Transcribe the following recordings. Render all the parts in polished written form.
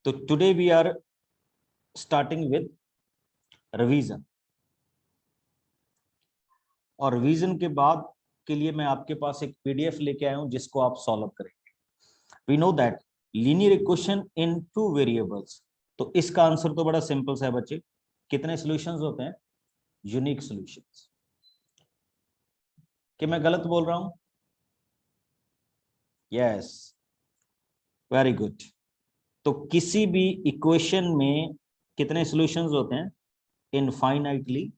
तो today we are starting with revision, और revision के बाद के लिए मैं आपके पास एक पीडीएफ लेके आया हूं जिसको आप सॉल्व करेंगे। We know that linear equation in two variables, तो इसका आंसर तो बड़ा सिंपल सा है बच्चे। कितने सॉल्यूशंस होते हैं? Unique solutions. कि मैं गलत बोल रहा हूं? Yes, very good. तो किसी भी इक्वेशन में कितने सॉल्यूशंस होते हैं? इनफाइनाइटली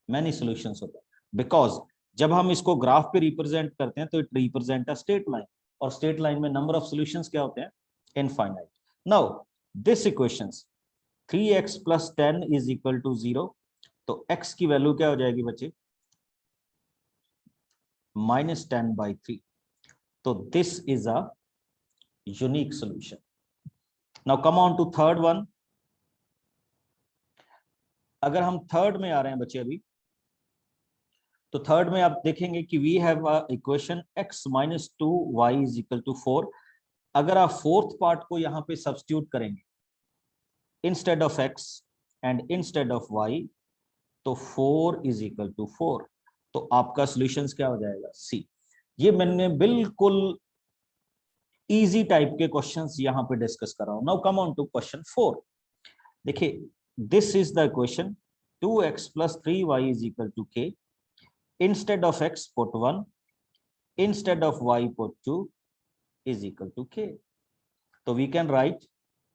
मैनी सॉल्यूशंस होते हैं, बिकॉज जब हम इसको ग्राफ पे रिप्रेजेंट करते हैं तो it represent a straight line, और स्ट्रेट लाइन में नंबर ऑफ सॉल्यूशंस क्या होते हैं? Infinite. Now this equations 3x + 10 = 0, तो x की वैल्यू क्या हो जाएगी बच्चे? -10/3। तो this is a unique solution. Now come on to third one. अगर हम थर्ड में आ रहे हैं बच्चे अभी, तो थर्ड में आप देखेंगे कि we have a equation x - 2y = 4। अगर आप फोर्थ पार्ट को यहां पे सब्स्टिट्यूट करेंगे instead of x and instead of y, तो 4 = 4, तो आपका सॉल्यूशंस क्या हो जाएगा? सी। ये मैंने बिल्कुल इजी टाइप के क्वेश्चंस यहां पे डिस्कस कर रहा हूं। Now come on to question 4। देखिए, this is the equation 2x + 3y = k। Instead of x put 1, instead of y put 2 = k. तो we can write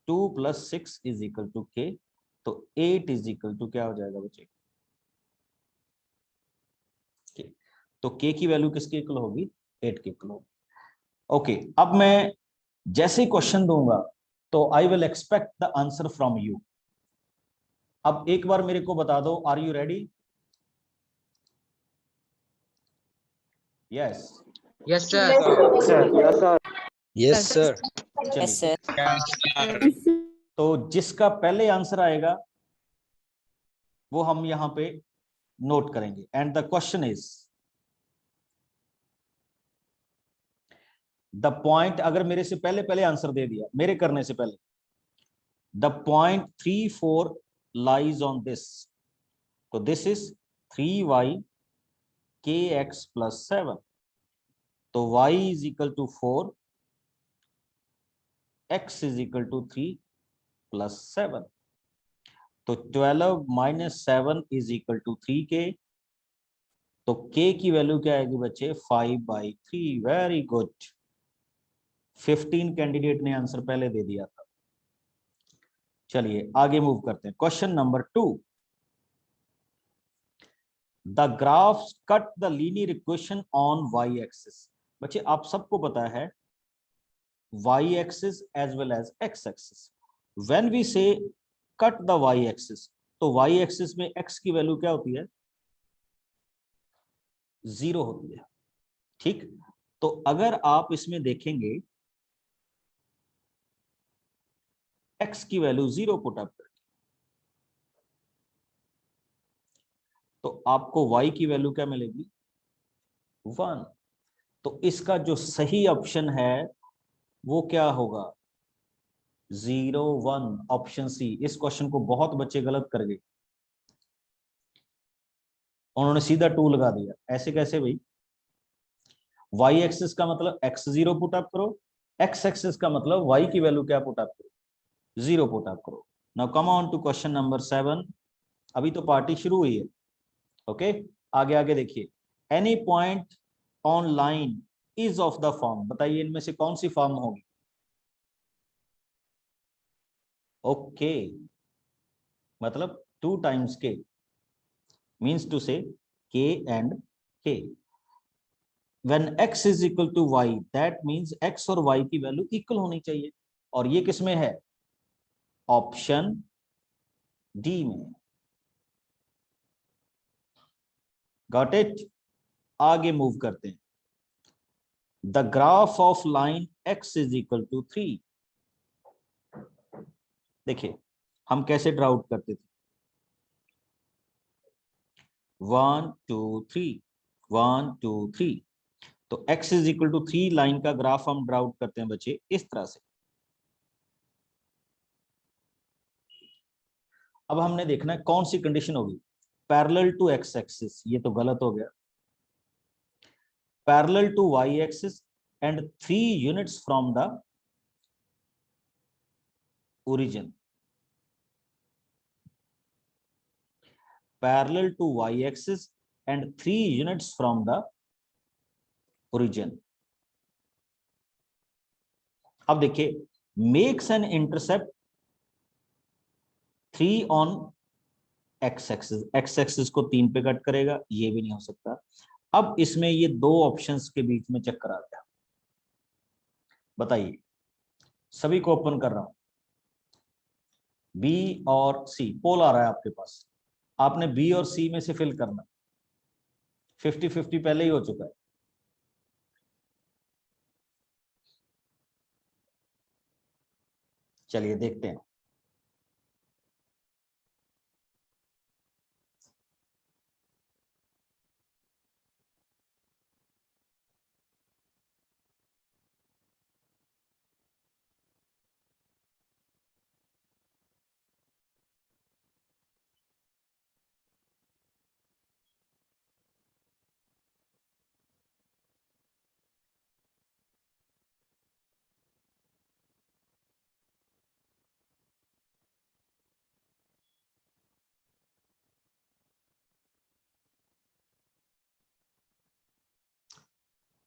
2 + 6 = k। तो 8 = क्या हो जाएगा बच्चे? k। तो k की वैल्यू किसके इक्वल होगी? 8 के इक्वल होगी। ओके, अब मैं जैसे क्वेश्चन दूंगा तो I will expect the answer from you. अब एक बार मेरे को बता दो, are you ready? Yes Yes, sir. Yes, sir. Yes, sir. तो जिसका पहले आंसर आएगा वो हम यहां पे नोट करेंगे। And the question is the point, अगर मेरे से पहले पहले आंसर दे दिया, मेरे करने से पहले, the point 3, 4 lies on this. तो दिस इज 3y kx + 7। तो y = 4, x = 3 + 7। तो 12 - 7 = 3k। तो k की वैल्यू क्या आएगी बच्चे? 5/3। Very good. 15 कैंडिडेट ने आंसर पहले दे दिया था। चलिए आगे मूव करते हैं। Question number 2। The graph cut the linear equation on y axis. बच्चे आप सबको पता है y axis as well as x axis. When we say cut the y axis, तो y एक्सिस में x की वैल्यू क्या होती है? 0 होती है। ठीक, तो अगर आप इसमें देखेंगे x की वैल्यू 0 पुट अप करके, तो आपको y की वैल्यू क्या मिलेगी? 1। तो इसका जो सही ऑप्शन है वो क्या होगा? 0, 1, ऑप्शन सी। इस क्वेश्चन को बहुत बच्चे गलत कर गए, उन्होंने सीधा 2 लगा दिया। ऐसे कैसे भाई? y एक्सिस का मतलब x0 पुट अप करो, x एक्सिस का मतलब y की वैल्यू क्या पुट अप करो? 0 पुट अप करो। Now come on to question number 7। अभी तो पार्टी शुरू हुई है। ओके, आगे आगे देखिए। Any point on line is of the form. बताइए इनमें से कौन सी फॉर्म होगी? ओके, मतलब 2 times k means to say k and k। when x is equal to y, that means x और y की वैल्यू इक्वल होनी चाहिए, और ये किसमें है? ऑप्शन डी में। Got it? आगे मूव करते हैं। The graph of line x is equal to 3। देखिए हम कैसे ड्रा आउट करते थे? 1 2 3 1 2 3। तो x is equal to 3 line का ग्राफ हम ड्रा आउट करते हैं बच्चे इस तरह से। अब हमने देखना है कौन सी कंडीशन होगी, पैरेलल टू एक्स एक्सिस, ये तो गलत हो गया, parallel to Y axis and 3 units from the origin, parallel to Y axis and 3 units from the origin. अब देखिए, makes an intercept 3 on X axis, X axis को 3 पे कट करेगा, ये भी नहीं हो सकता। अब इसमें ये दो ऑप्शंस के बीच में चक्कर आ गया, बताइए, सभी को ओपन कर रहा हूं, बी और सी, पोल आ रहा है आपके पास, आपने बी और सी में से फिल करना, 50-50 पहले ही हो चुका है। चलिए देखते हैं।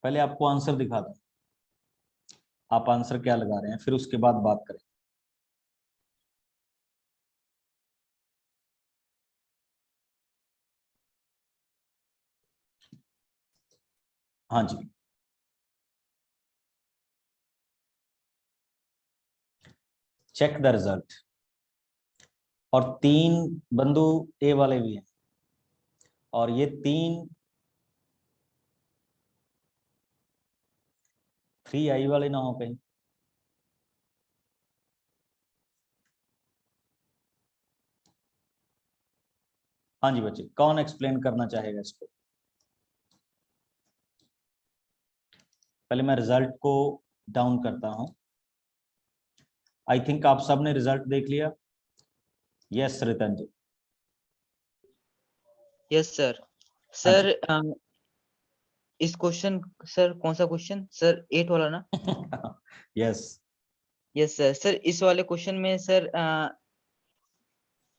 पहले आपको आंसर दिखा दूं, आप आंसर क्या लगा रहे हैं, फिर उसके बाद बात करें। हाँ जी, चेक द रिजल्ट। और 3 बंधु ए वाले भी हैं, और ये 3 3i वाले ना हो कहीं। हाँ जी बच्चे, कौन एक्सप्लेन करना चाहेगा इसको? पहले मैं रिजल्ट को डाउन करता हूं। आई थिंक आप सबने रिजल्ट देख लिया। Yes Ritan ji. Yes sir. हाँ जी। सर इस क्वेश्चन, सर कौन सा क्वेश्चन सर, 8 वाला ना? यस। Yes sir. सर इस वाले क्वेश्चन में सर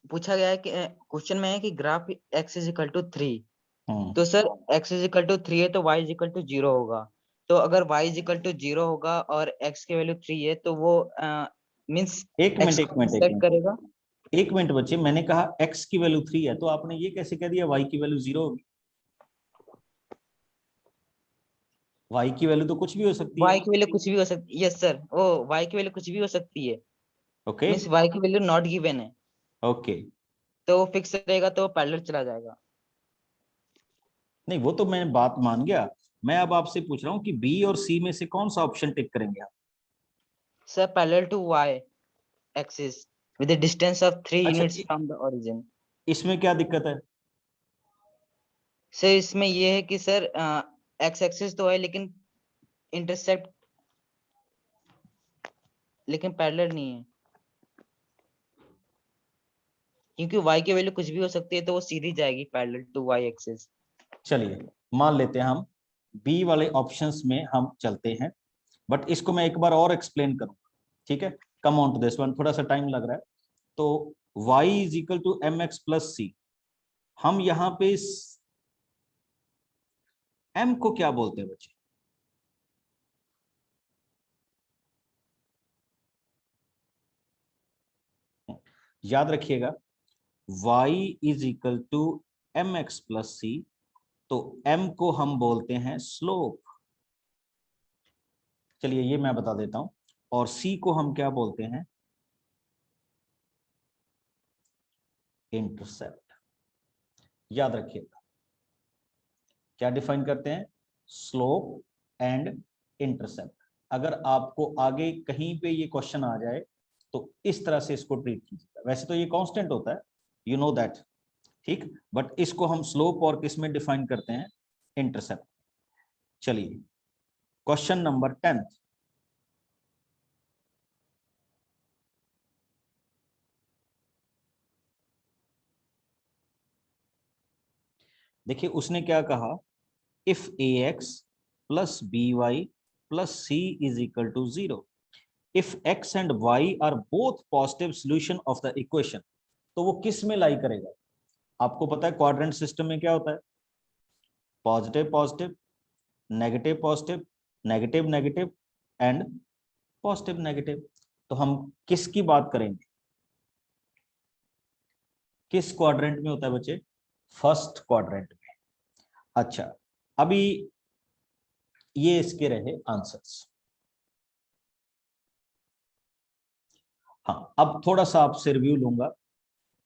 पूछा गया है कि क्वेश्चन में है कि graph x is equal to 3। तो sir x is equal to 3 है तो y इज इक्वल टू 0 होगा। तो अगर y इज इक्वल टू 0 होगा और x की वैल्यू 3 है तो वो मींस एक मिनट x एक को मिनट एक सेट मिनट करेगा। एक मिनट बच्चे, मैंने कहा x की वैल्यू 3 है, तो आपने ये कैसे कह दिया y की वैल्यू 0 होगी? y की वैल्यू तो कुछ भी हो सकती है। y की वैल्यू कुछ भी हो सकती है। यस सर, ओ y की वैल्यू कुछ भी हो सकती है। ओके मींस y की वैल्यू नॉट गिवन है ओके। तो वो फिक्स रहेगा, तो वो पैरेलल चला जाएगा। नहीं, वो तो मैं बात मान गया। मैं अब आपसे पूछ रहा हूँ कि बी और सी में से कौन सा ऑप्शन टिक करेंगे आप? Sir parallel to y axis with the distance of 3 अच्छा, यूनिट्स फ्रॉम द ओरिजिन। इसमें क्या दिक्कत है? सर इसमें ये है कि सर x एक्सिस तो है लेकिन इंटरसेप्ट, लेकिन पैरेलल नहीं है, क्योंकि y की वैल्यू कुछ भी हो सकती है तो वो सीधी जाएगी पैरेलल टू y एक्सिस। चलिए मान लेते हैं हम बी वाले ऑप्शंस में हम चलते हैं, बट इसको मैं एक बार और एक्सप्लेन करूंगा, ठीक है? Come on to this one, थोड़ा सा टाइम लग रहा है। तो y is equal to M X plus C, हम यहाँ पे m को क्या बोलते हैं बच्चे? याद रखिएगा, y is equal to M X plus C, तो m को हम बोलते हैं स्लोप। चलिए ये मैं बता देता हूं। और c को हम क्या बोलते हैं? इंटरसेप्ट। याद रखिएगा, क्या डिफाइन करते हैं? Slope and intercept. अगर आपको आगे कहीं पे ये क्वेश्चन आ जाए तो इस तरह से इसको ट्रीट कीजिएगा। वैसे तो ये कांस्टेंट होता है, यू नो दैट, ठीक, बट इसको हम स्लोप और किस में डिफाइन करते हैं? इंटरसेप्ट। चलिए क्वेश्चन नंबर 10। देखिए उसने क्या कहा, if ax plus by plus c is equal to 0, if x and y are both positive solution of the equation, तो वो किस में लाई करेगा? आपको पता है क्वाड्रेंट सिस्टम में क्या होता है, positive positive, negative positive, negative negative and positive negative. तो हम किसकी बात करेंगे, किस क्वाड्रेंट में होता है बच्चे? फर्स्ट क्वाड्रेंट में। अच्छा, अभी ये इसके रहे आंसर्स। हाँ, अब थोड़ा सा आपसे रिव्यू लूंगा,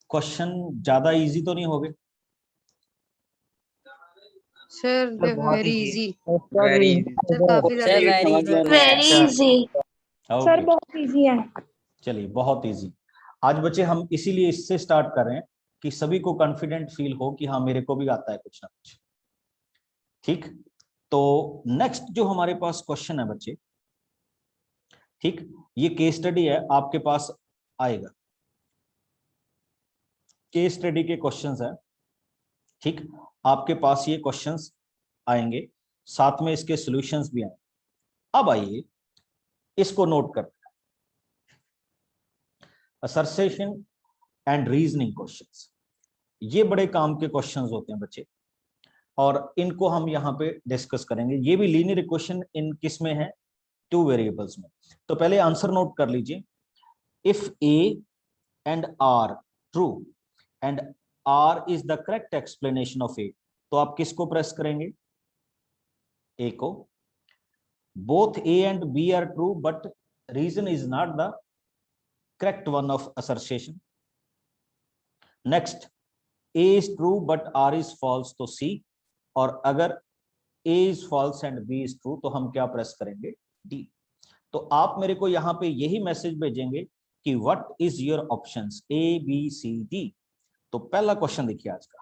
क्वेश्चन ज्यादा इजी तो नहीं हो गए? Sir very easy, very sir काफी ज्यादा वेरी इजी सर, बहुत इजी है। चलिए बहुत इजी। आज बच्चे हम इसीलिए इससे स्टार्ट कर रहे हैं कि सभी को कॉन्फिडेंट फील हो कि हाँ मेरे को भी आता है कुछ ना कुछ। ठीक, तो नेक्स्ट जो हमारे पास क्वेश्चन है बच्चे, ठीक, ये केस स्टडी है, आपके पास आएगा, केस स्टडी के क्वेश्चंस है। ठीक, आपके पास ये क्वेश्चंस आएंगे, साथ में इसके सॉल्यूशंस भी आएंगे। अब आइए इसको नोट करते हैं, असर्शन एंड रीजनिंग क्वेश्चंस। ये बड़े काम के क्वेश्चंस होते हैं बच्चे, और इनको हम यहाँ पे डिस्कस करेंगे। ये भी लीनियर इक्वेशन इन किस में है, 2 वेरिएबल्स में। तो पहले आंसर नोट कर लीजिए, if A and R true and R is the correct explanation of A, तो आप किसको प्रेस करेंगे? ए को। Both A and B are true but reason is not the correct one of assertion. Next, A is true but R is false, तो C. और अगर A is false and B is true, तो हम क्या press करेंगे? D। तो आप मेरे को यहाँ पे यही मैसेज भेजेंगे कि what is your options A B C D। तो पहला क्वेश्चन देखिए आज का,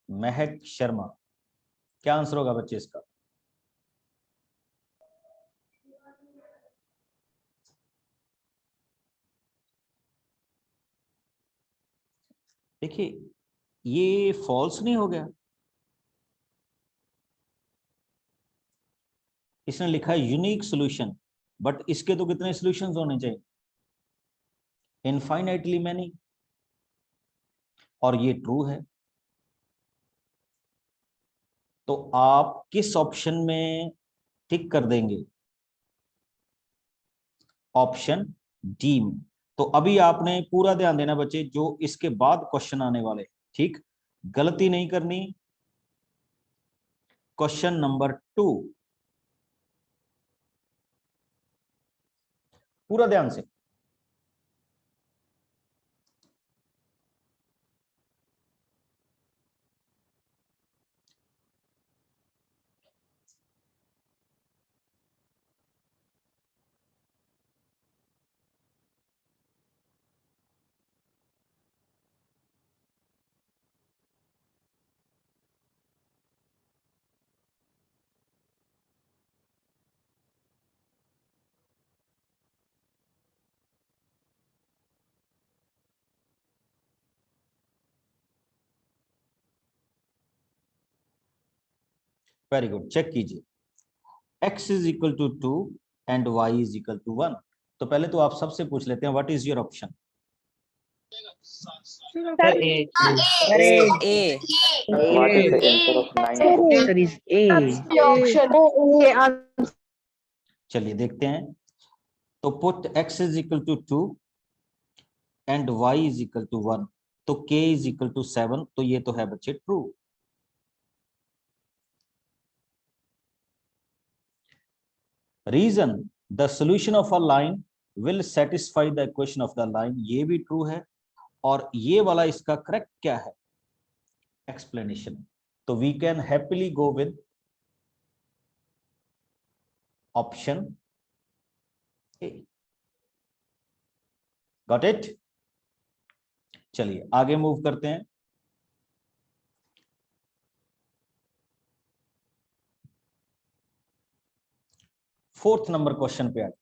महक शर्मा, क्या आंसर होगा बच्चे इसका? देखिए ये फॉल्स नहीं हो गया, इसने लिखा है यूनिक सॉल्यूशन, बट इसके तो कितने सॉल्यूशंस होने चाहिए? Infinitely many. और ये ट्रू है, तो आप किस ऑप्शन में टिक कर देंगे? ऑप्शन डी में। तो अभी आपने पूरा ध्यान देना बच्चे, जो इसके बाद क्वेश्चन आने वाले, ठीक, गलती नहीं करनी। क्वेश्चन नंबर 2, पूरा ध्यान से। वेरी गुड, चेक कीजिए। x is equal to 2 and y is equal to 1। तो पहले तो आप सबसे पूछ लेते हैं, what is your option? Sir A A What is the answer of 9? Option चलिए देखते हैं। तो put x is equal to 2 and y is equal to 1, तो k इज इक्वल टू 7, तो ये तो है बच्चे true. Reason, the solution of a line will satisfy the equation of the line, ये भी ट्रू है। और ये वाला इसका करेक्ट क्या है? एक्सप्लेनेशन। तो we can happily go with option got it. चलिए आगे मूव करते हैं। फोर्थ नंबर क्वेश्चन पे आते।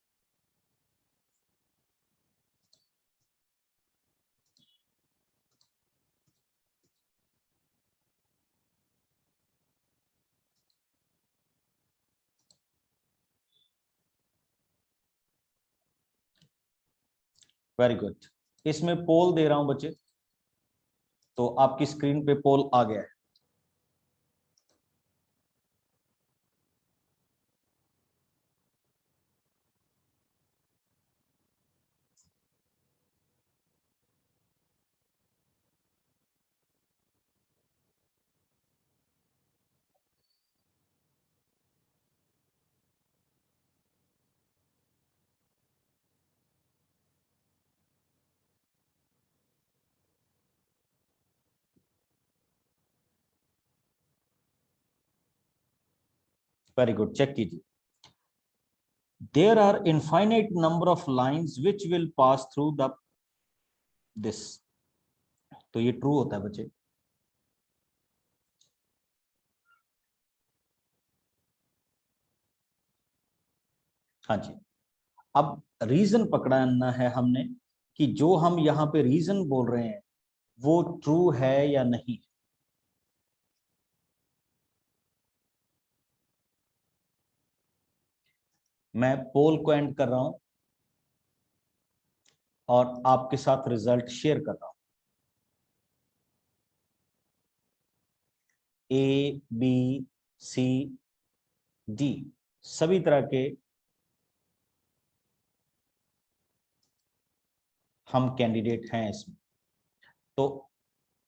Very good. इसमें पोल दे रहा हूं बच्चे, तो आपकी स्क्रीन पे पोल आ गया है। वेरी गुड, चेक कीजिए। There are infinite number of lines which will pass through the this। तो ये ट्रू होता है बच्चे। हाँ जी। अब रीजन पकड़ना है हमने कि जो हम यहाँ पे रीजन बोल रहे हैं वो ट्रू है या नहीं। मैं पोल को एंड कर रहा हूं और आपके साथ रिजल्ट शेयर कर रहा हूं। ए, बी, सी, डी सभी तरह के हम कैंडिडेट हैं इसमें। तो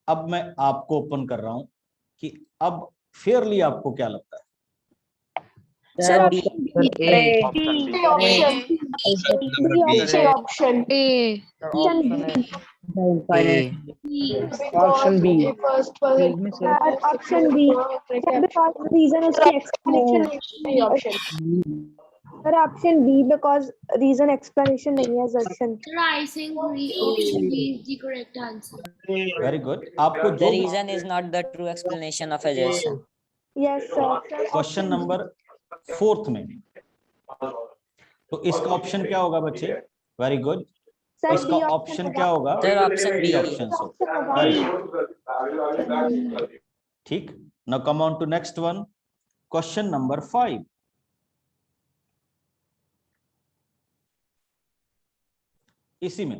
अब मैं आपको ओपन कर रहा हूं कि अब फेयरली आपको क्या लगता है। Sir B. Option A. Option B. Option B. Because reason उसकी explanation नहीं है option. Sir, option B because reason explanation नहीं है assertion. Sir, I think option B is the correct answer. Very good. आपको The जो reason is not the true explanation of assertion. Yes sir. Question number 4 में, तो इसका option क्या होगा बच्चे? Very good. Sir, इसका B ऑप्शन क्या होगा? Sir, option B. ऑप्शन ठीक। Now come on to next one, question number 5। इसी में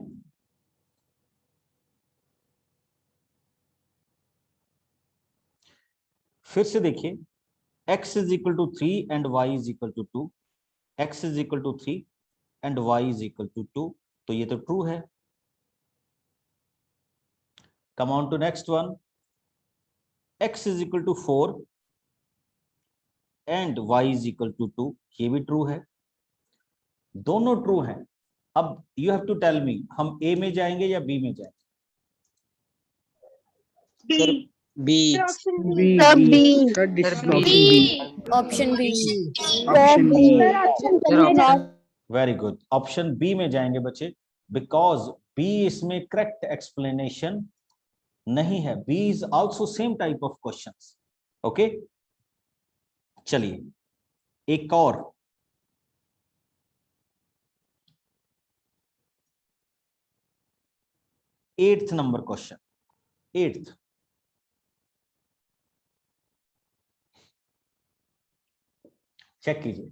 फिर से देखिए, x is equal to 3 and y is equal to 2। x is equal to 3 and y is equal to 2, तो ये तो ट्रू है। Come on to next one, x is equal to 4 and y is equal to 2, ये भी true है। दोनों true हैं। अब you have to tell me, हम A में जाएंगे या B में जाएंगे? Sir, B. option B. Sir, B. Sir, this is B. option B. Option B. Option B. Sir, option B है ना? वेरी गुड, ऑप्शन बी में जाएंगे बच्चे, बिकॉज बी इसमें करेक्ट एक्सप्लेनेशन नहीं है। B is also same type of questions. Okay, चलिए एक और। Eighth number question, eighth. Check कीजिए।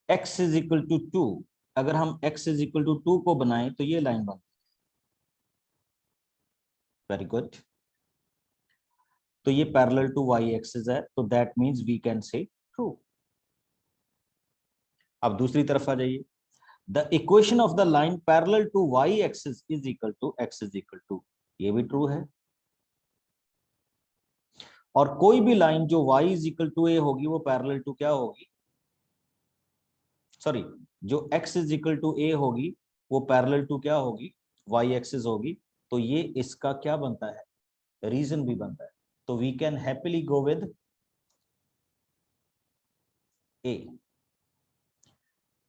x इज इक्वल टू 2, अगर हम x इज इक्वल टू 2 को बनाएं तो ये लाइन बनती है। Very good. तो ये पैरेलल टू y एक्सिस है, तो that means we can say true. अब दूसरी तरफ आ जाइए। The equation of the line parallel to y axis is equal to x is equal to, ये भी ट्रू है। और कोई भी लाइन जो y इज इक्वल टू ए होगी वो पैरेलल टू क्या होगी? जो x इज इक्वल टू ए होगी वो पैरेलल टू क्या होगी? y एक्सिस होगी। तो ये इसका क्या बनता है, रीजन भी बनता है। तो we can happily go with A.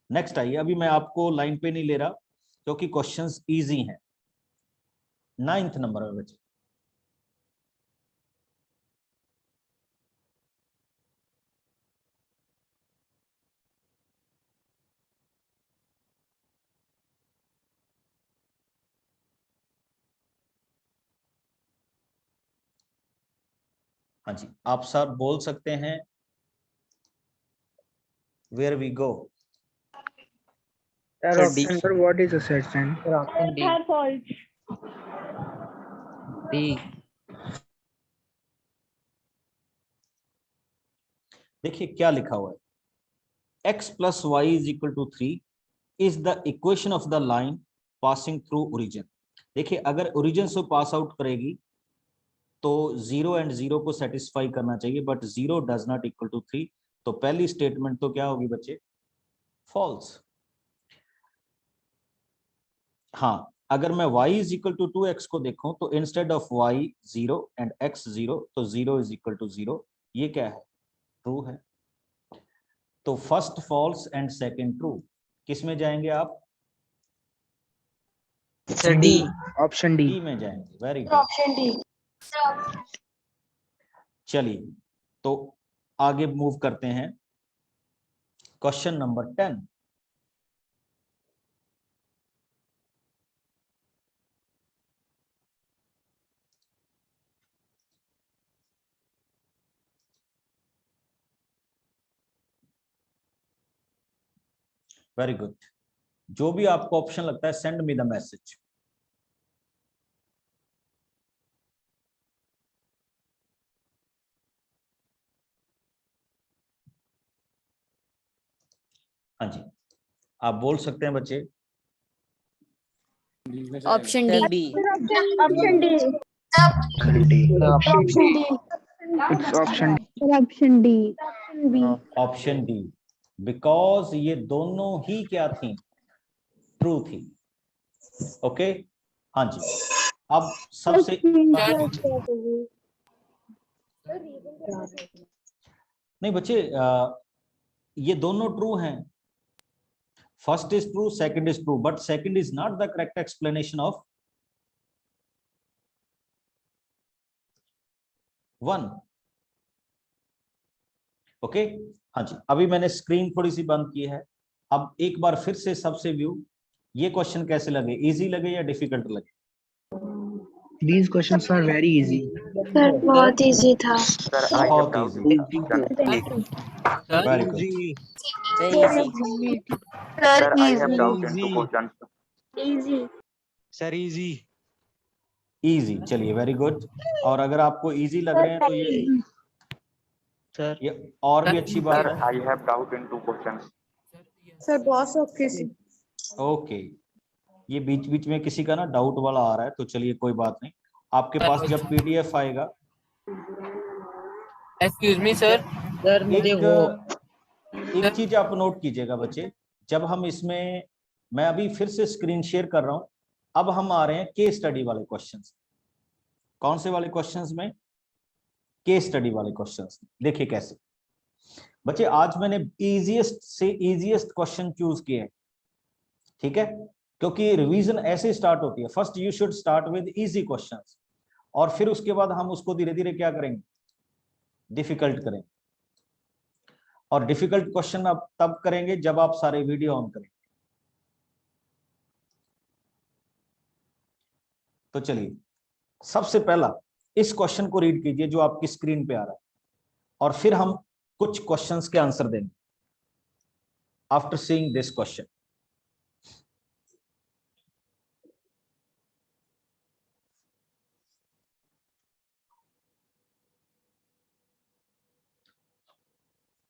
Next आइए, अभी मैं आपको लाइन पे नहीं ले रहा क्योंकि क्वेश्चंस इजी हैं। 9th नंबर में बच्चे, हाँ जी आप सर बोल सकते हैं, where we go. Sir, option sir, what is the set sign? Sir, option D. Third false. D. देखिए क्या लिखा हुआ है, x plus y is equal to 3 is the equation of the line passing through origin। देखिए अगर origin से pass out करेगी तो 0 एंड 0 को सेटिस्फाई करना चाहिए, but 0 does not equal to 3, तो पहली स्टेटमेंट तो क्या होगी बच्चे, फॉल्स। हाँ, अगर मैं y is equal to 2x को देखूं तो instead of y 0 and x 0, तो 0 इज इक्वल टू 0, ये क्या है, ट्रू है। तो first false and second true, किस में जाएंगे आप, Sir, D. Option D. D में जाएंगे, वेरी गुड। Option D. चलिए तो आगे मूव करते हैं, क्वेश्चन नंबर 10। वेरी गुड, जो भी आपको ऑप्शन लगता है सेंड मी द मैसेज। हाँ जी आप बोल सकते हैं बच्चे। Option D. Option D. Option D. Option D. It's option D. Option D. Option B. Option D, because ये दोनों ही क्या थी, ट्रू थी। ओके हाँ जी, अब सबसे नहीं बच्चे, ये दोनों ट्रू हैं, first is true second is true, but second is not the correct explanation of 1। Okay हाँ जी, अभी मैंने स्क्रीन थोड़ी सी बंद की है। अब एक बार फिर से सबसे व्यू, ये क्वेश्चन कैसे लगे, इजी लगे या डिफिकल्ट लगे? These questions are very easy. Sir बहुत इजी था। बहुत easy, very good. Very easy. Sir, I have doubt in two questions. easy. Sir, easy. Easy, चलिए वेरी गुड। और अगर आपको इजी लग रहे हैं तो ये और भी अच्छी बात Sir, है। I have doubt in two questions. Sir, बहुत सौखे से। ओके, ये बीच बीच में किसी का ना डाउट वाला आ रहा है, तो चलिए कोई बात नहीं, आपके पास जब पीडीएफ आएगा। Excuse me sir. सर मुझे एक चीज आप नोट कीजिएगा बच्चे, जब हम इसमें, मैं अभी फिर से स्क्रीन शेयर कर रहा हूं, अब हम आ रहे हैं केस स्टडी वाले क्वेश्चंस। कौन से वाले क्वेश्चंस में, केस स्टडी वाले क्वेश्चंस। देखिए कैसे बच्चे, आज मैंने इजीएस्ट से इजीएस्ट क्वेश्चन चूज किए हैं, ठीक है, क्योंकि रिवीजन ऐसे स्टार्ट होती है, first you should start with easy questions, और फिर उसके बाद हम उसको धीरे धीरे क्या करेंगे, डिफिकल्ट करेंगे। और डिफिकल्ट क्वेश्चन अब तब करेंगे जब आप सारे वीडियो ऑन करेंगे। तो चलिए सबसे पहला इस क्वेश्चन को रीड कीजिए जो आपकी स्क्रीन पे आ रहा है, और फिर हम कुछ क्वेश्चंस के आंसर देंगे after seeing this question.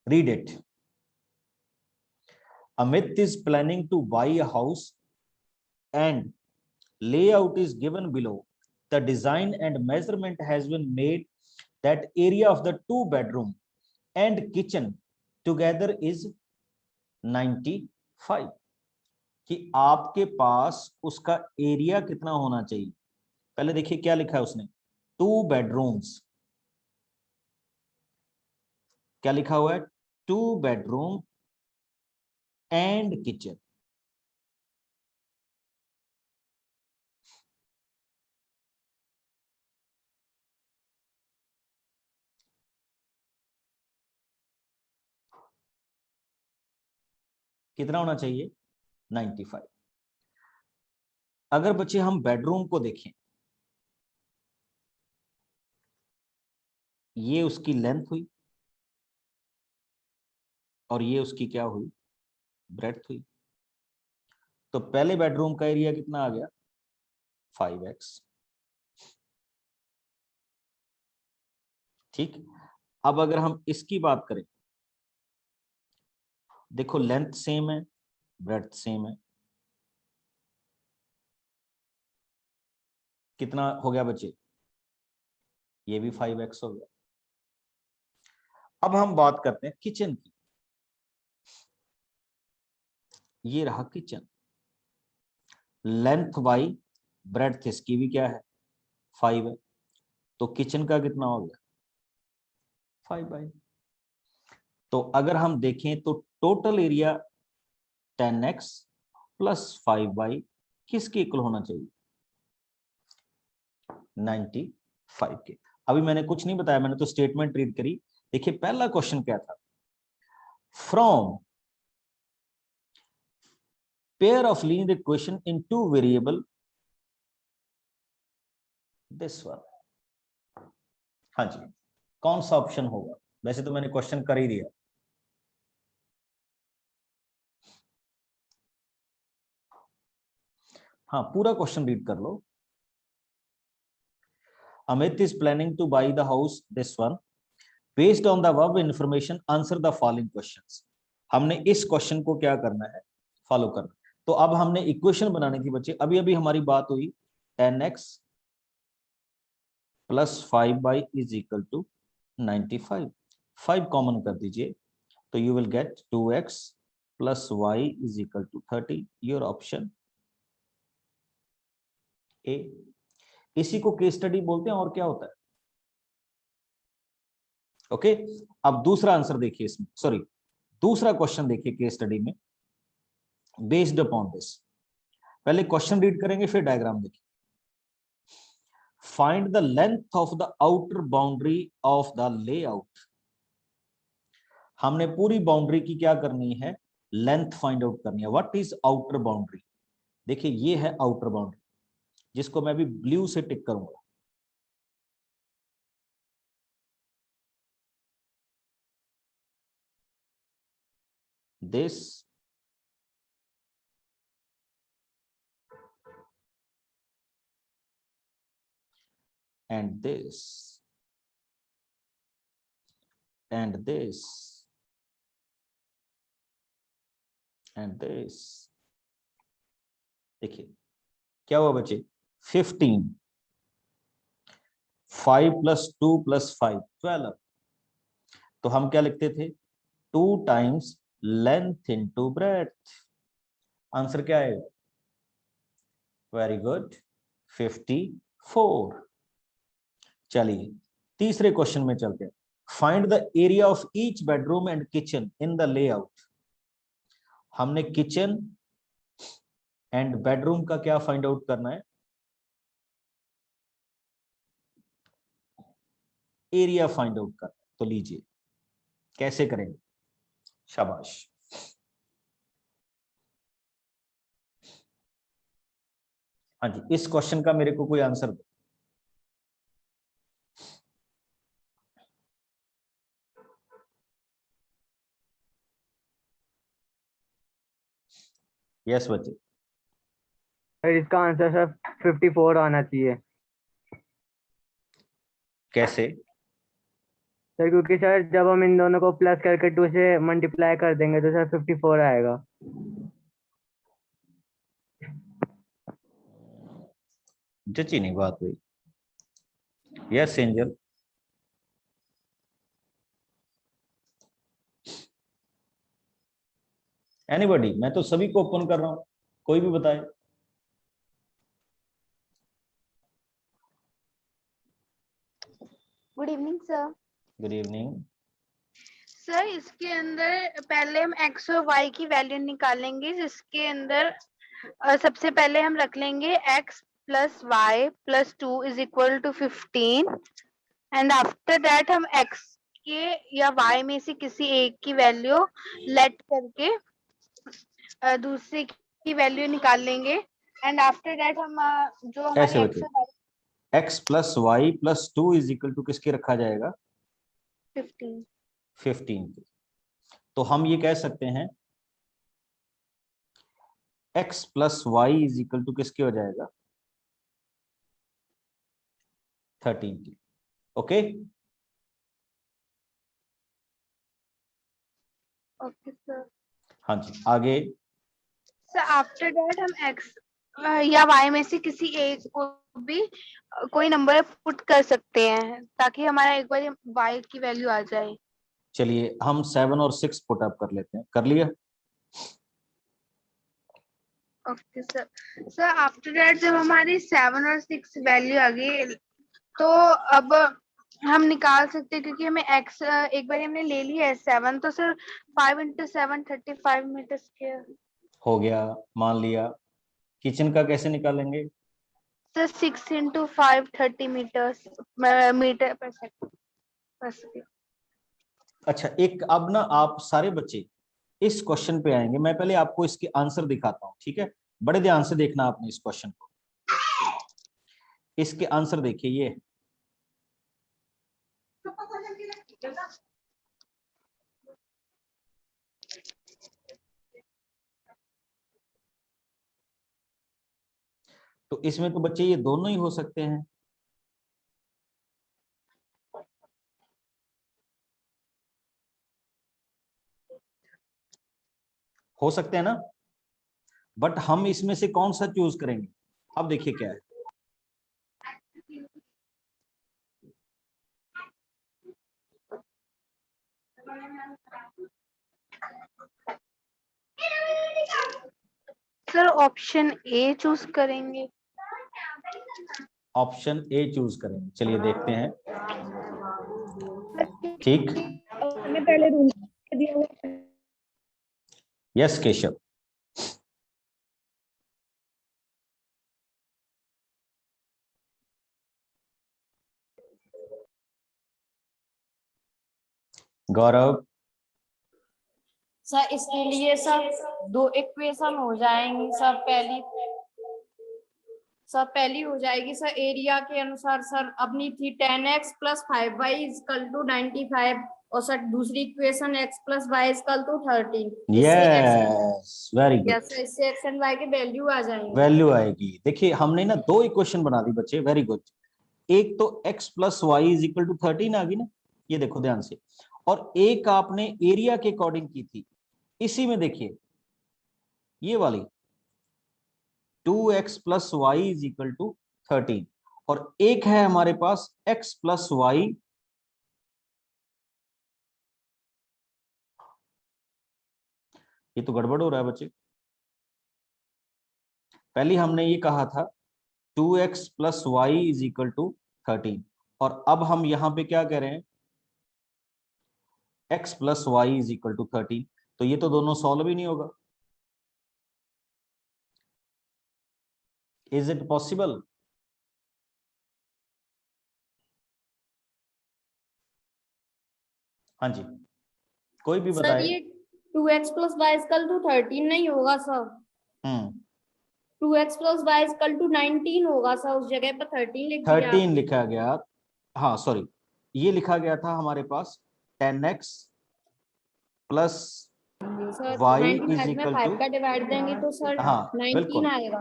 Read it. Amit is planning to buy a house and layout is given below. The design and measurement has been made that area of the 2-bedroom and kitchen together is 95। कि आपके पास उसका area कितना होना चाहिए, पहले देखिए क्या लिखा है उसने, 2 बेडरूम्स, क्या लिखा हुआ है, 2 बेडरूम एंड किचन। कितना होना चाहिए, 95। अगर बच्चे हम बेडरूम को देखें, ये उसकी लेंथ हुई और ये उसकी क्या हुई, ब्रेड्थ हुई। तो पहले बेडरूम का एरिया कितना आ गया, 5x। ठीक, अब अगर हम इसकी बात करें, देखो लेंथ सेम है, ब्रेड्थ सेम है, कितना हो गया बच्चे, ये भी 5x हो गया। अब हम बात करते हैं किचन की, ये रहा किचन, लेंथ बाई ब्रेड्थ इसकी भी क्या है, 5 है, तो किचन का कितना हो गया, 5/। तो अगर हम देखें तो टोटल एरिया 10x प्लस 5/, किसके इक्वल होना चाहिए, 95 के। अभी मैंने कुछ नहीं बताया, मैंने तो स्टेटमेंट रीड करी। देखिए पहला क्वेश्चन क्या था, from pair of linear equation in 2 variable this one. हाँ जी, कौन सा ऑप्शन होगा, वैसे तो मैंने क्वेश्चन कर ही दिया। हाँ पूरा क्वेश्चन रीड कर लो। Amit is planning to buy the house this one. Based on the above information, answer the following questions. हमने इस क्वेश्चन को क्या करना है, फॉलो करना। तो अब हमने इक्वेशन बनाने की बच्चे, अभी अभी हमारी बात हुई 10x plus 5/, is equal to 95। 5 common कर दीजिए, तो you will get 2x plus y is equal to 30। Your option A. इसी को केस स्टडी बोलते हैं, और क्या होता है। ओके, अब दूसरा आंसर देखिए इसमें, सॉरी दूसरा क्वेश्चन देखिए केस स्टडी में। बेस्ड अपॉन दिस, पहले क्वेश्चन रीड करेंगे फिर डायग्राम देखिए। Find the length of the outer boundary of the layout. हमने पूरी बाउंड्री की क्या करनी है, लेंथ फाइंड आउट करनी है। व्हाट इज आउटर बाउंड्री, देखिए ये है आउटर बाउंड्री, जिसको मैं भी ब्लू से टिक करूंगा। This and this and this and this। देखिए क्या हुआ बच्चे, 15, 5 प्लस 2 प्लस 5 12। तो हम क्या लिखते थे, 2 times length into breadth. Answer क्या है, वेरी गुड, 54। चलिए तीसरे क्वेश्चन में चलते हैं। Find the area of each bedroom and kitchen in the layout. हमने किचन एंड बेडरूम का क्या फाइंड आउट करना है, एरिया फाइंड आउट करना है। तो लीजिए कैसे करेंगे, शाबाश। हाँ जी, इस क्वेश्चन का मेरे को कोई आंसर दो। यस बच्चे, सर इसका आंसर सर 54 आना चाहिए कैसे, सर, क्योंकि सर जब हम इन दोनों को प्लस करके 2 से मल्टीप्लाई कर देंगे तो सर 54 आएगा। जची नहीं बात हुई। यस एंजल, एनीबॉडी, मैं तो सभी को ओपन कर रहा हूं, कोई भी बताए। Good evening sir. Good evening. Sir इसके अंदर पहले हम x और y की वैल्यू निकालेंगे, जिसके अंदर सबसे पहले हम रख लेंगे x plus y plus 2 is equal to 15 and after that हम x के या y में से किसी एक की वैल्यू लेट करके दूसरे की वैल्यू निकाल लेंगे एंड आफ्टर दैट हम जो हमारी कैसे x बच्चे? x plus y plus 2 is equal to किसके रखा जाएगा? 15 15। तो हम ये कह सकते हैं x plus y is equal to किसके हो जाएगा? 13 की। Okay okay sir. हाँ जी, आगे। सर आफ्टर दैट हम x या y में से किसी एक को भी कोई नंबर पुट कर सकते हैं ताकि हमारा एक बार y की वैल्यू आ जाए। चलिए हम 7 और 6 पुट अप कर लेते हैं। कर लिया? Okay sir. Sir after that जब हमारी 7 और 6 वैल्यू आ गई तो अब हम निकाल सकते हैं, क्योंकि हमें x एक बार हमने ले लिया है 7, तो सर 5 into 7 35 मीटर स्क्वायर हो गया, मान लिया। किचन का कैसे निकालेंगे? सर 6 into 5 30 मीटर पर सेकंड। अच्छा, एक अब ना आप सारे बच्चे इस क्वेश्चन पे आएंगे। मैं पहले आपको इसके आंसर दिखाता हूँ, ठीक है? बड़े ध्यान से देखना आपने इस क्वेश्चन को। इसके आंसर देखिए, ये तो इसमें तो बच्चे ये दोनों ही हो सकते हैं। हो सकते हैं ना? बट हम इसमें से कौन सा चूज करेंगे? अब देखिए क्या है। सर ऑप्शन ए चूज करेंगे। ऑप्शन ए चूज करेंगे। चलिए देखते हैं। ठीक, मैंने पहले रूल दिया हुआ। यस केशव। गौरव। सर इसके लिए सर दो इक्वेशन हो जाएंगी। सर पहली हो जाएगी सर एरिया के अनुसार सर अपनी थी 10x plus 5y equal to 95 और सर दूसरी equation x plus y equal to 13। Yes, very good. इससे x एंड y के वैल्यू आ जाएंगे। वैल्यू आएगी। देखिए हमने ना दो इक्वेशन बना दी बच्चे, वेरी गुड। एक तो x plus y is equal to 13 आ गई ना, ये देखो ध्यान से। और एक आपने एरिया के अकॉर्डिंग की थी, इसी में देखिए ये वाली 2x plus y is equal to 13। और एक है हमारे पास x प्लस वाई, ये तो गड़बड़ हो रहा है बच्चे। पहले हमने ये कहा था 2x plus y is equal to 13 और अब हम यहां पे क्या कह रहे हैं? x plus y is equal to 13। तो ये तो दोनों सॉल्व ही नहीं होगा। Is it possible? हाँ जी, कोई भी सर बताए। ये 2x plus y equal to 13 नहीं होगा sir. 2x plus y equal to 19 होगा सर, उस जगह पर 13 लिख दिया 13 लिखा गया। हाँ सॉरी, ये लिखा गया था हमारे पास 10x plus sir. y 95 is में इक्वल 5 टू, का डिवाइड देंगे तो सर हाँ 19 बिल्कुल, आएगा।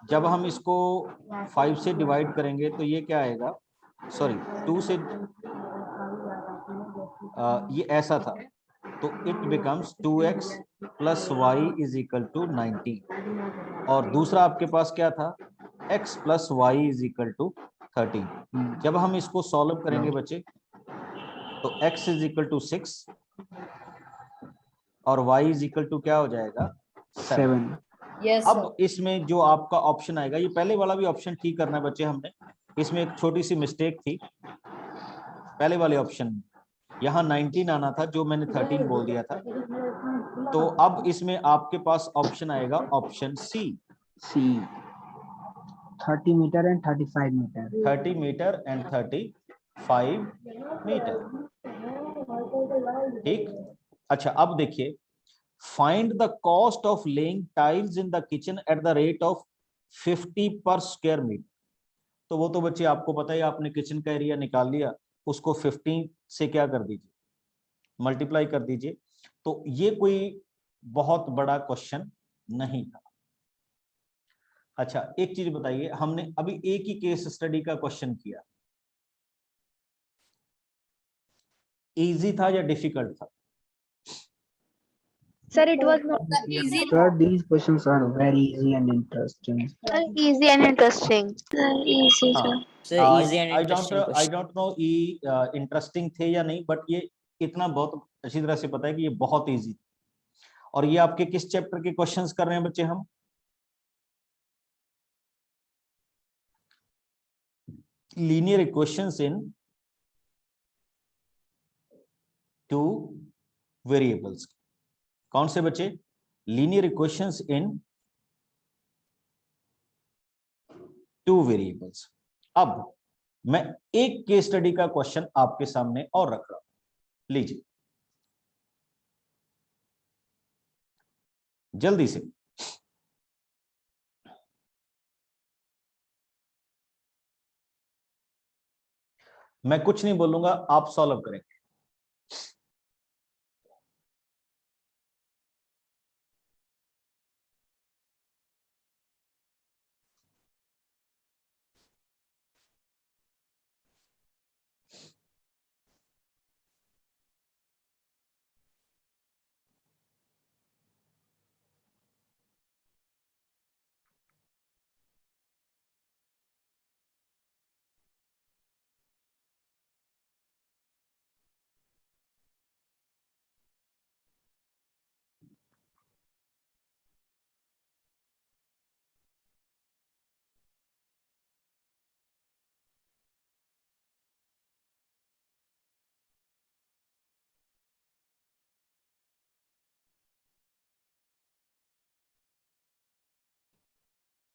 जब हम इसको 5 से डिवाइड करेंगे तो ये क्या आएगा? सॉरी 2 से ये ऐसा था, तो it becomes 2x plus y is equal to 19। और दूसरा आपके पास क्या था? x plus y is equal to 13। जब हम इसको सॉल्व करेंगे बच्चे तो x इज इक्वल टू 6 और y इज इक्वल टू क्या हो जाएगा? 7। यस अब इसमें जो आपका ऑप्शन आएगा, ये पहले वाला भी ऑप्शन ठीक करना है बच्चे हमने, इसमें एक छोटी सी मिस्टेक थी। पहले वाले ऑप्शन में यहाँ 19 आना था, जो मैंने 13 बोल दिया था। तो अब इसमें आपके पास ऑप्शन आएगा option C, 30 metre and 35 metre. 30 metre and 35 metre. ठीक, अच्छा अब देखिए, find the cost of laying tiles in the kitchen at the rate of 50 per square metre. तो वो तो बच्चे आपको पता है, आपने किचन का एरिया निकाल लिया, उसको 15 से क्या कर दीजिए, मल्टीप्लाई कर दीजिए। तो ये कोई बहुत बड़ा क्वेश्चन नहीं था। अच्छा एक चीज बताइए, हमने अभी एक ही केस स्टडी का क्वेश्चन किया, इजी था या डिफिकल्ट था? Sir, it was not easy. Sir, these questions are very easy and interesting. Sir, easy and interesting. easy, हाँ, Sir, easy and interesting I question. don't know interesting थे या नहीं, but ये इतना बहुत अच्छी तरह से पता है कि ये बहुत इजी। और ये आपके किस चैप्टर के क्वेश्चंस कर रहे हैं बच्चे हम? लीनियर इक्वेशंस इन टू वेरिएबल्स। कौन से बच्चे? लीनियर इक्वेशंस इन टू वेरिएबल्स। अब मैं एक केस स्टडी का क्वेश्चन आपके सामने और रख रहा हूं, लीजिए जल्दी से। मैं कुछ नहीं बोलूंगा, आप सॉल्व करेंगे।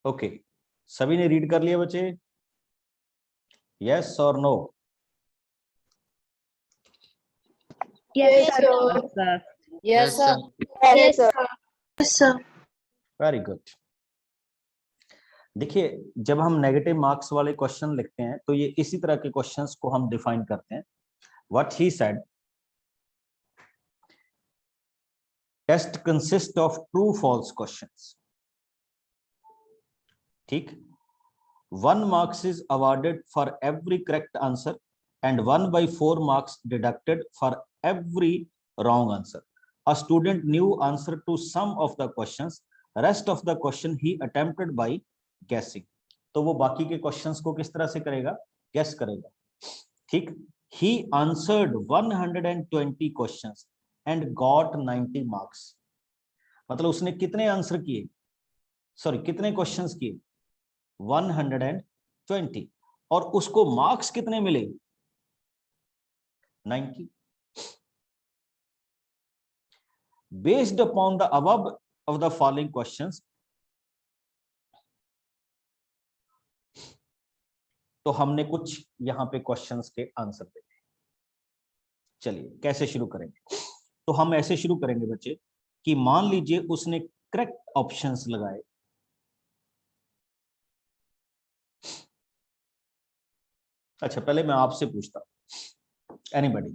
ओके, सभी ने रीड कर लिया बच्चे? यस और no? yes, sir. Yes, sir. Yes, sir. Yes, sir. Very good. देखिए, जब हम नेगेटिव मार्क्स वाले क्वेश्चन लिखते हैं तो ये इसी तरह के क्वेश्चंस को हम डिफाइन करते हैं। What he said, test consist of true false questions. ठीक, 1 marks is awarded for every correct answer and 1/4 marks deducted for every wrong answer. A student knew answer to some of the questions, rest of the question he attempted by guessing. तो वो बाकी के questions को किस तरह से करेगा? Guess करेगा। ठीक, he answered 120 questions and got 90 marks. मतलब उसने कितने आंसर किए, सॉरी कितने क्वेश्चंस किए? 120, और उसको मार्क्स कितने मिले? 90। Based upon the above of the following questions, तो हमने कुछ यहां पे क्वेश्चंस के आंसर देखे। चलिए कैसे शुरू करेंगे? तो हम ऐसे शुरू करेंगे बच्चे कि मान लीजिए उसने करेक्ट ऑप्शंस लगाए। अच्छा पहले मैं आपसे पूछता हूं, anybody?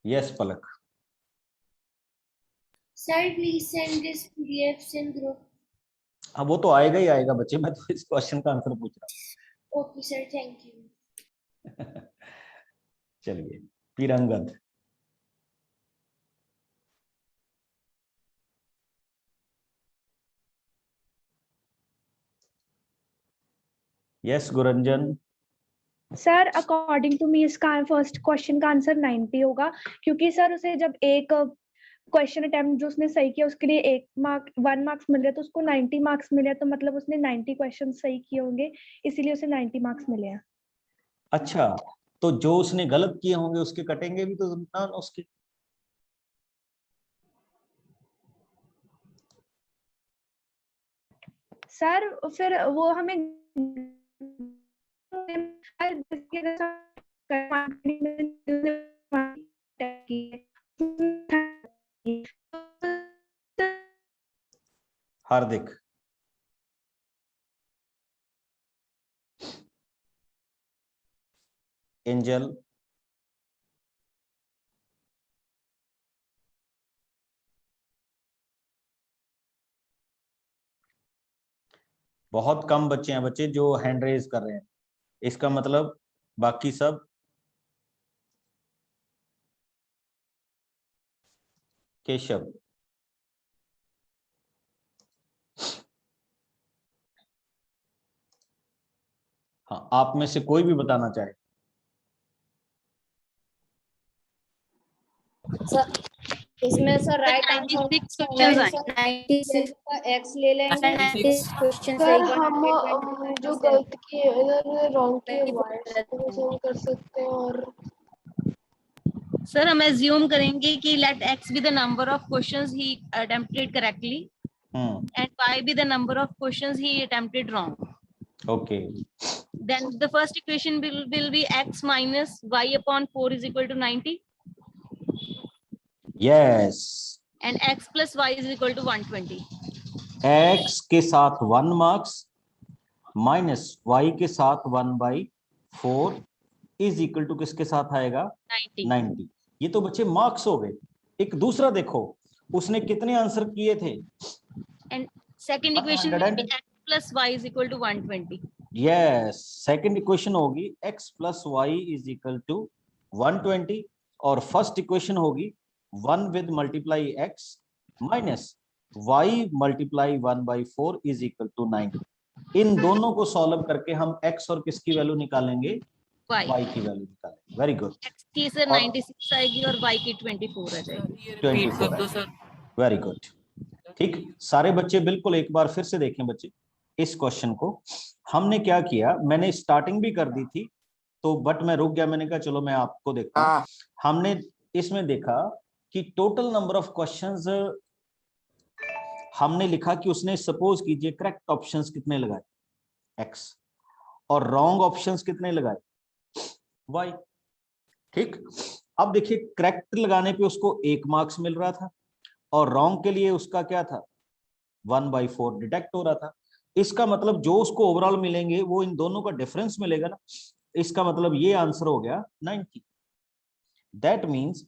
Yes Palak. Sir, please send this PDFs in group. हाँ वो तो आएगा ही आएगा बच्चे, मैं तो इस क्वेश्चन का आंसर पूछ रहा Okay, sir. Thank you. हूँ। चलिए फिर Angad. Yes Guranjan. Sir according to me इसका फर्स्ट क्वेश्चन का आंसर 90 होगा, क्योंकि सर उसे जब एक क्वेश्चन अटेम्प्ट जो उसने सही किया उसके लिए 1 मार्क्स मिल रहा है, तो उसको 90 मार्क्स मिले हैं, तो मतलब उसने 90 क्वेश्चन सही किए होंगे, इसीलिए उसे 90 मार्क्स मिले हैं। अच्छा, तो जो उसने गलत किए होंगे उसके कटेंगे भी तो ना उसके? सर फिर वो हमें हार्दिक, एंजल, बहुत कम बच्चे हैं बच्चे जो हैंड रेज कर रहे हैं, इसका मतलब बाकी सब केशव, हाँ आप में से कोई भी बताना चाहे। सर इसमें सर राइट आंसर 96 क्वेश्चंस आए। 96 का x ले लेंगे, क्वेश्चन सर सही हम जो गलत किए रॉन्ग किए करके कर सकते हैं। और सर हम एज्यूम करेंगे कि late x be the number of questions he attempted correctly and y be the number of questions he attempted wrong. Okay. Then the first equation will be x minus y upon 4 is equal to 90. Yes. And x plus y is equal to 120. x के साथ 1 marks minus y के साथ 1/4 is equal to किसके साथ आएगा? 90। ये तो बच्चे मार्क्स हो गए। एक दूसरा देखो, उसने कितने आंसर किए थे? And second equation will be x plus y is equal to 120. Yes, second equation होगी x plus y is equal to 120 और फर्स्ट इक्वेशन होगी 1 with multiply x minus y multiply 1/4 is equal to 90। इन दोनों को solve करके हम x और किसकी value निकालेंगे? y की वैल्यू निकालेंगे। Very good. x की सर 96 आएगी और y की 24 आ जाएगी। 24। Very good. ठीक, सारे बच्चे बिल्कुल एक बार फिर से देखें बच्चे इस क्वेश्चन को। हमने क्या किया, मैंने स्टार्टिंग भी कर दी थी तो बट मैं रुक गया, मैंने कहा चलो मैं आपको देखता हूं। हमने इसमें देखा कि टोटल नंबर ऑफ क्वेश्चंस हमने लिखा कि उसने सपोज कीजिए करेक्ट ऑप्शंस कितने लगाए x और रॉन्ग ऑप्शंस कितने लगाए y। ठीक, अब देखिए करेक्ट लगाने पे उसको 1 मार्क्स मिल रहा था और रॉन्ग के लिए उसका क्या था? 1/4 डिडक्ट हो रहा था। इसका मतलब जो उसको ओवरऑल मिलेंगे वो इन दोनों का डिफरेंस मिलेगा ना। इसका मतलब ये आंसर हो गया 90। That means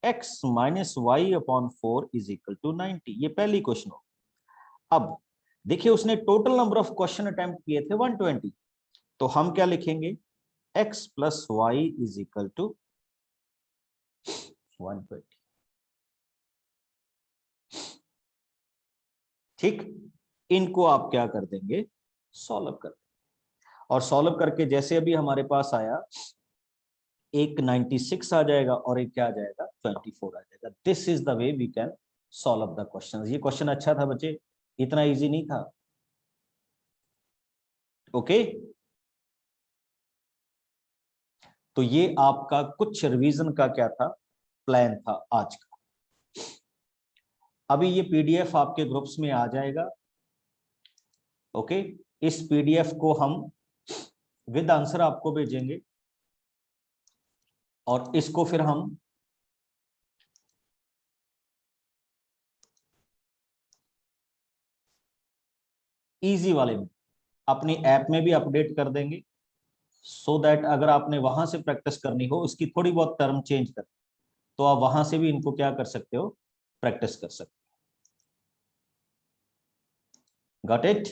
x minus y upon 4 is equal to 90। ये पहली क्वेश्चन हो। अब देखिए उसने total number of question attempt किए थे 120, तो हम क्या लिखेंगे? x plus y is equal to 120। ठीक, इनको आप क्या कर देंगे? सॉल्व कर देंगे और सॉल्व करके जैसे अभी हमारे पास आया एक 96 आ जाएगा और एक क्या आ जाएगा? 24 आ जाएगा। This is the way we can solve the question. ये क्वेश्चन अच्छा था बच्चे, इतना इजी नहीं था। ओके, तो ये आपका कुछ रिवीजन का क्या था? प्लान था आज का। अभी ये पीडीएफ आपके ग्रुप्स में आ जाएगा। ओके, इस पीडीएफ को हम विद आंसर आपको भेजेंगे और इसको फिर हम इजी वाले में अपनी ऐप में भी अपडेट कर देंगे सो दैट अगर आपने वहां से प्रैक्टिस करनी हो, उसकी थोड़ी बहुत टर्म चेंज कर, तो आप वहां से भी इनको क्या कर सकते हो? प्रैक्टिस कर सकते हो। Got it?